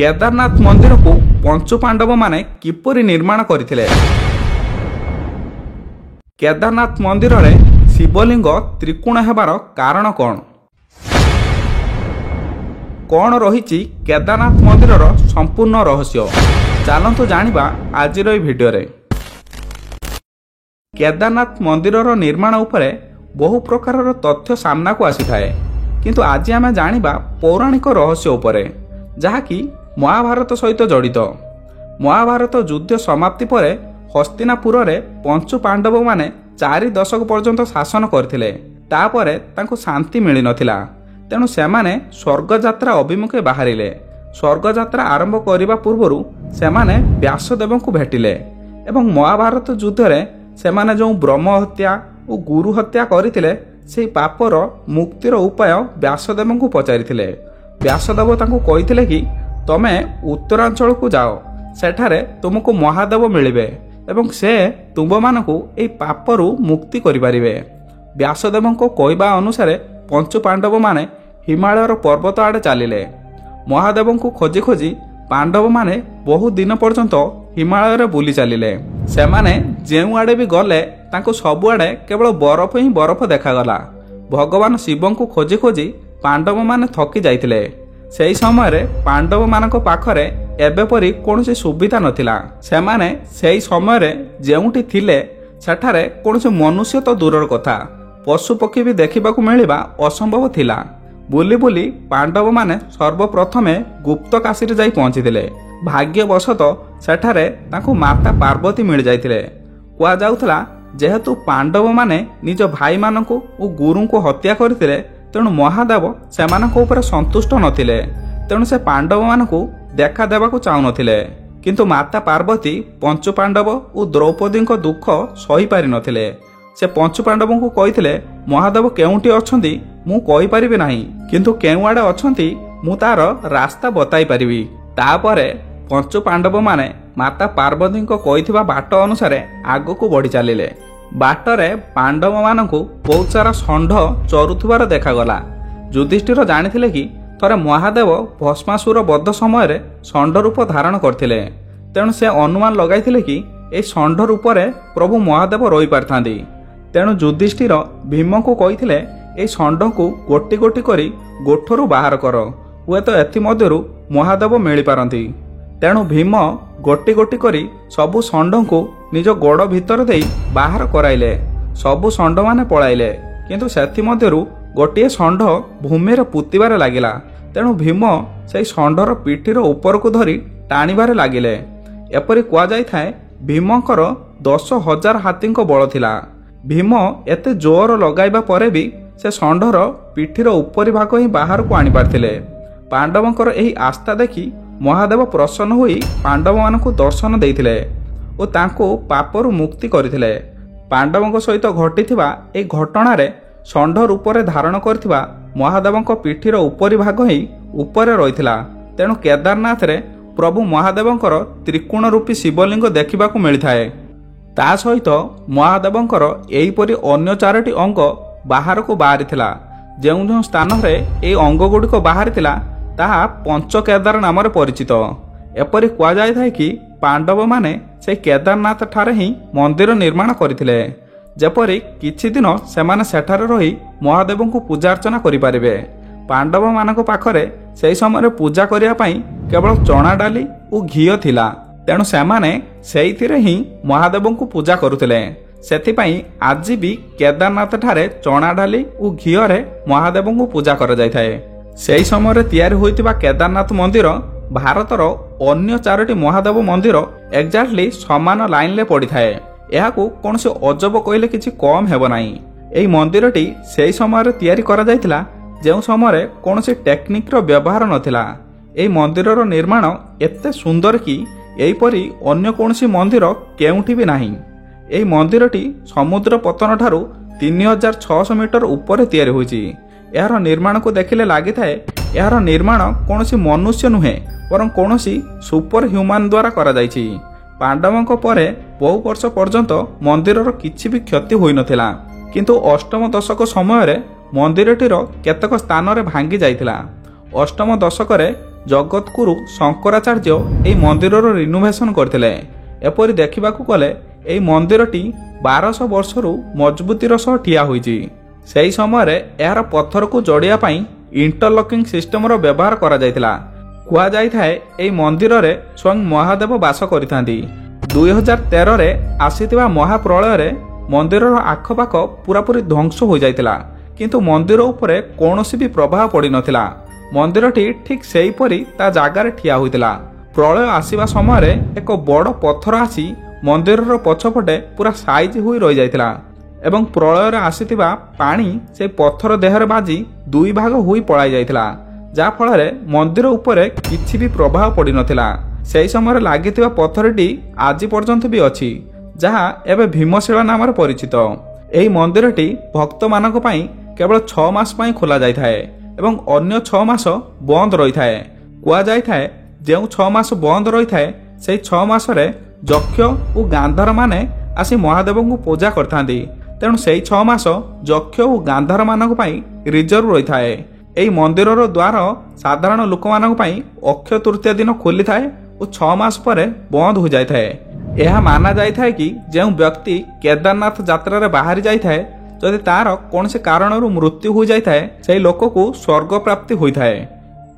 केदारनाथ मंदिर को पंचु पांडव माने किपरि निर्माण करथिले। केदारनाथ मंदिर रे शिवलिंग त्रिकोण हेबार कारण कौन रही केदारनाथ मंदिर संपूर्ण रहस्य चलतु जानिबा आजिर एई भिडियो रे। केदारनाथ मंदिर निर्माण उपरे बहु प्रकार तथ्य सामना को आसी थाए, किंतु आज आम जानिबा पौराणिक रहस्य उपरे जहाँकि महाभारत सहित जड़ित। महाभारत युद्ध समाप्ति पर हस्तिनापुर रे पंचु पांडव माने 4 दशक पर्यंत शासन करथिले। तापरे तांको शांति मिली नथिला, तेणु सेमाने स्वर्ग यात्रा अभिमुखे बाहरिले। स्वर्ग यात्रा आरंभ करने पूर्व सेमाने व्यासदेव को भेटिले एवं महाभारत युद्ध रे सेमाने जो ब्रह्म हत्या और गुरु हत्या करथिले से पापर मुक्तिर उपाय व्यासदेव को पचारिथिले। व्यासदेव तांको कहिथिले कि तमे उत्तरांचल को जाओ, सेठारे तुमको महादेव मिलिबे एवं से तुम मानकु एई पापरु मुक्ति करिपारिबे। व्यासदेव को कहवा अनुसार पंचु पांडव माने हिमालयर पर्वत आड़े चलिले। महादेव को खोजी खोजी पांडव माने बहु दिन पर्यंत हिमालय बुली चलिले। सेमाने जेउ आड़े भी गले तांको सबुआड़े केवल बरफ ही बरफ देखागला। भगवान शिव को खोजी खोजी पांडव माने थकी जाइतिले। सेई समय रे पांडव मानक पाखरे एबे परी कोनोसी सुविधा नथिला। सेमाने सेई समय रे जेउठी थिले सेठारे कोनोसी मनुष्य तो दूरर कथा पशु पक्षी भी देखिबाकू मिलिबा असंभव थिला। बुली बुली पांडव माने सर्वप्रथमे गुप्त काशी रे जाई पहुंचीथिले। भाग्यवशत सेठारे तांको माता पार्वती मिल जाइथिले। कुआ जाउथला जेहेतु पांडव माने निज भाई मानकू और गुरु को हत्या करथिले, तेणु महादेव सेमानक ऊपर संतुष्ट नथिले। तेणु से पांडव मानकू देखा देबाकू चाहू नथिले। किंतु माता पार्वती पंचु पांडव और द्रौपदी को दुख सही पारि नथिले। से पंचु पांडव को कहिथिले महादेव केउंटी अछंती मु कहि परिबे नाही, किंतु केउ आडे अछंती मु तार रास्ता बताई परिबी। तापरे पंचु पांडव माने माता पार्वती को कहिथिबा बाट अनुसार आगो को बढ़ी चलिले। बाटरे पांडव मानकू बहुत सारा षंढ चरुथुबार देखागला। युधिष्ठिर जानिथिले कि थरे महादेव भस्मासुर वध समय षंढ रूप धारण करथिले। तेणु से अनुमान लगाइथिले कि ए षंढ रूप प्रभु महादेव रही पारथांती। तेणु युधिष्ठिर भीम को कहिथिले ए षंढ को गोटी गोटी करी गोठरू बाहर कर, हुए तो एथि मध्यरु महादेव मिली पारंती। तेणु भीम गोटी गोटी करी सबु षंढ को निज गोड़ भितर देई बाहर कराइले। सबु षंढ माने पळाइले, किंतु सेथि मध्यरु गोटिए षंढ भूमि रे पुतिबारे लागिला। तेणु भीम सेई षंढर पिठीर ऊपर को धरी टाणीबारे लागिले। एपरि कुआ जाय थाए भीमकर 10,000 हाथींको बळ थिला। भीम एते जोर लगाइबा परे भी से षंढर पिठीर उपरी भाग ही बाहर को आनी पारथिले। पांडवंकर एही आस्था देखि महादेव प्रसन्न होई पांडव मानकु दर्शन देइथिले ओ तांको पापरु मुक्ति करथिले। पांडवंक सहित घटिथिबा ए घटना रे षंढ रूप रे धारण करथिबा महादेवंक पिठीर उपरी भाग ही ऊपर रहिथिला। तेणु केदारनाथ रे प्रभु महादेवंकर त्रिकोण रूपी शिवलिंग देखिबाकू मिलिथाए। ता सहित महादेवंकर एहीपरि अन्य 4टी अंग बाहर को बाहरिथिला। जेउ जेउ स्थान रे ए अंग गुड़िक बाहरिथिला ताहा पंच केदार नाम परिचित। एपरि कुआ जाय थाए कि पांडव माने से केदारनाथ ठारे ही मंदिर निर्माण करथिले, जेपरि किछि दिन सेमाने सेठारे रही महादेव को पूजा अर्चना करि पारिबे। पांडव मानक पाखरे सेई समय पूजा करिया पई केवल चना डाली और घीओ थिला। तेणु सेमाने सेइथिरे ही महादेव को पूजा करुथिले। सेथिपई आज भी केदारनाथ ठारे चना डाली और घीओ रे महादेव को पूजा करा जाय थाए। सेई समय तैयारी होइतिबा केदारनाथ मंदिर भारतर अन्य 4टी महादेव मंदिर एक्जाक्टली समान लाइन ले पड़ी थाए। एहाकू कोनसे अजब कहले किछि कम हेबो नाही। एई मंदिरटी सेई समय तैयारी करा जायतिला जेउ समय कोनसे टेक्निक रो व्यवहार नथिला। एई मंदिरर निर्माण एते सुंदर कि एहीपरि अन्य कोनसी मंदिर केउठी भी नाही। एई मंदिरटी समुद्र पतन ठारू 3600 मीटर ऊपर तैयारी होइछि। यार निर्माण को देखिले लागि थाए यार निर्माण कोनसी मनुष्य नुहे वरं कोनसी सुपर ह्यूमन द्वारा करा जाइछि। पांडवंक परे बहु वर्ष पर्यंत मंदिरर किछि भी क्षति होई नथिला, किंतु अष्टम दशक समय रे मंदिरटीर केतक स्थान रे भांगी जाइथिला। अष्टम दशक ଜଗତଗୁରୁ ଶଙ୍କରାଚାର୍ଯ୍ୟ ଏହି ମନ୍ଦିରର ରିନୋଭେସନ୍ କରିଥିଲେ। ଏପରି ଦେଖିବାକୁ ଗଲେ ଏହି ମନ୍ଦିରଟି 1200 ବର୍ଷରୁ ମଜବୁତିର ସହ ଠିଆ ହୋଇଛି। ସେହି ସମୟରେ ଏହାର ପଥରକୁ ଯୋଡ଼ିବା ପାଇଁ ଇଣ୍ଟରଲକିଂ ସିଷ୍ଟମର ବ୍ୟବହାର କରାଯାଇଥିଲା। କୁହାଯାଇଥାଏ ଏହି ମନ୍ଦିରରେ ସ୍ୱୟଂ ମହାଦେବ ବାସ କରିଥାନ୍ତି। 2013ରେ ଆସିଥିବା ମହାପ୍ରଳୟରେ ମନ୍ଦିରର ଆଖପାଖ ପୂରାପୂରି ଧ୍ୱଂସ ହୋଇଯାଇଥିଲା, କିନ୍ତୁ ମନ୍ଦିର ଉପରେ କୌଣସି ବି ପ୍ରଭାବ ପଡ଼ିନଥିଲା। ମନ୍ଦିରଟି ଠିକ୍ ସେହିପରି ତା ଜାଗାରେ ଠିଆ ହୋଇଥିଲା। ପ୍ରଳୟ ଆସିବା ସମୟରେ ଏକ ବଡ଼ ପଥର ଆସି ମନ୍ଦିରର ପଛପଟେ ପୁରା ସାଇଜ୍ ହୋଇ ରହିଯାଇଥିଲା ଏବଂ ପ୍ରଳୟରେ ଆସିଥିବା ପାଣି ସେହି ପଥର ଦେହରେ ବାଜି ଦୁଇ ଭାଗ ହୋଇ ପଳାଇ ଯାଇଥିଲା, ଯାହାଫଳରେ ମନ୍ଦିର ଉପରେ କିଛି ବି ପ୍ରଭାବ ପଡ଼ିନଥିଲା। ସେହି ସମୟରେ ଲାଗିଥିବା ପଥରଟି ଆଜି ପର୍ଯ୍ୟନ୍ତ ବି ଅଛି, ଯାହା ଏବେ ଭୀମଶିଳା ନାମରେ ପରିଚିତ। ଏହି ମନ୍ଦିରଟି ଭକ୍ତମାନଙ୍କ ପାଇଁ କେବଳ 6 ମାସ ପାଇଁ ଖୋଲା ଯାଇଥାଏ ଏବଂ ଅନ୍ୟ 6 ମାସ ବନ୍ଦ ରହିଥାଏ। କୁହାଯାଇଥାଏ ଯେଉଁ 6 ମାସ ବନ୍ଦ ରହିଥାଏ ସେହି 6 ମାସରେ ଯକ୍ଷ ଓ ଗାନ୍ଧାରମାନେ ଆସି ମହାଦେବଙ୍କୁ ପୂଜା କରିଥାନ୍ତି। ତେଣୁ ସେହି 6 ମାସ ଯକ୍ଷ ଓ ଗାନ୍ଧାରମାନଙ୍କ ପାଇଁ ରିଜର୍ଭ ରହିଥାଏ। ଏହି ମନ୍ଦିରର ଦ୍ୱାର ସାଧାରଣ ଲୋକମାନଙ୍କ ପାଇଁ ଅକ୍ଷୟ ତୃତୀୟା ଦିନ ଖୋଲିଥାଏ ଓ 6 ମାସ ପରେ ବନ୍ଦ ହୋଇଯାଇଥାଏ। ଏହା ମାନା ଯାଇଥାଏ କି ଯେଉଁ ବ୍ୟକ୍ତି କେଦାରନାଥ ଯାତ୍ରାରେ ବାହାରି ଯାଇଥାଏ, ଯଦି ତାର କୌଣସି କାରଣରୁ ମୃତ୍ୟୁ ହୋଇଯାଇଥାଏ, ସେହି ଲୋକକୁ ସ୍ୱର୍ଗ ପ୍ରାପ୍ତି ହୋଇଥାଏ।